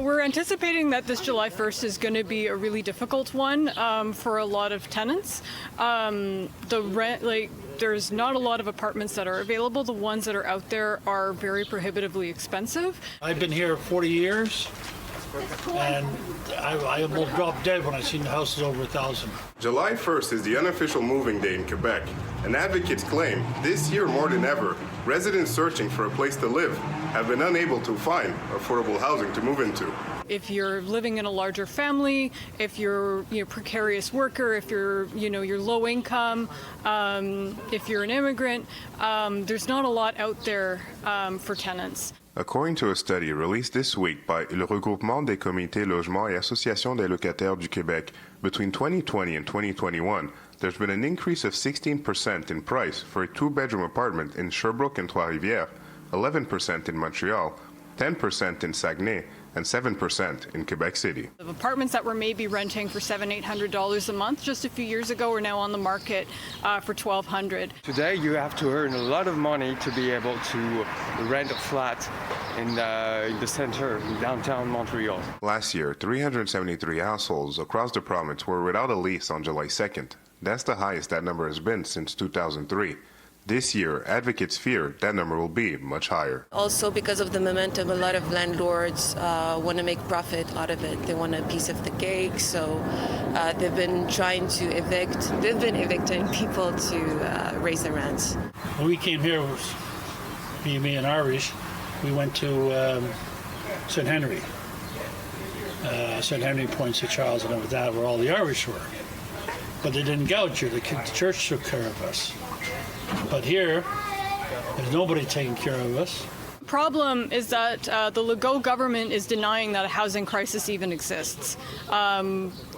We're anticipating that this July 1st is going to be a really difficult one for a lot of tenants. The rent, there's not a lot of apartments that are available. The ones that are out there are very prohibitively expensive. I've been here 40 years, and I almost dropped dead when I seen the houses over 1,000. July 1st is the unofficial moving day in Quebec, and advocates claim this year more than ever, residents searching for a place to live have been unable to find affordable housing to move into. If you're living in a larger family, if you're a precarious worker, if you're low income, if you're an immigrant, there's not a lot out there for tenants. According to a study released this week by le regroupement des comités logements et associations des locataires du Québec, between 2020 and 2021, there's been an increase of 16% in price for a two-bedroom apartment in Sherbrooke and Trois-Rivières, 11% in Montreal, 10% in Saguenay, and 7% in Quebec City. The apartments that were maybe renting for $700-800 a month just a few years ago are now on the market for $1,200. Today you have to earn a lot of money to be able to rent a flat in the center, in downtown Montreal. Last year, 373 households across the province were without a lease on July 2nd. That's the highest that number has been since 2003. This year, advocates fear that number will be much higher. Also, because of the momentum, a lot of landlords want to make profit out of it. They want a piece of the cake, so they've been trying to evict. They've been evicting people to raise the rents. When we came here, me and Irish, we went to St. Henry. St. Henry, Point St. Charles, and that where all the Irish were. But they didn't gouge you. The church took care of us. But here, there's nobody taking care of us. The problem is that the Legault government is denying that a housing crisis even exists.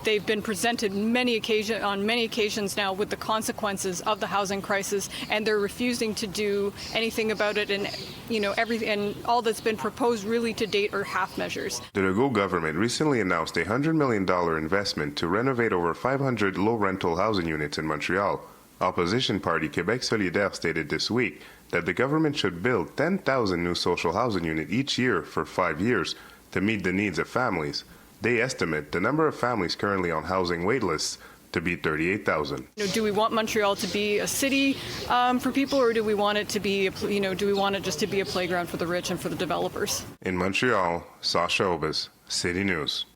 They've been presented on many occasions now with the consequences of the housing crisis, and they're refusing to do anything about it. And and all that's been proposed really to date are half measures. The Legault government recently announced a $100 million investment to renovate over 500 low rental housing units in Montreal. Opposition party Quebec Solidaire stated this week that the government should build 10,000 new social housing units each year for 5 years to meet the needs of families. They estimate the number of families currently on housing waitlists to be 38,000. Do we want Montreal to be a city for people, or do we want it to be, do we want it just to be a playground for the rich and for the developers? In Montreal, Sacha Obas, City News.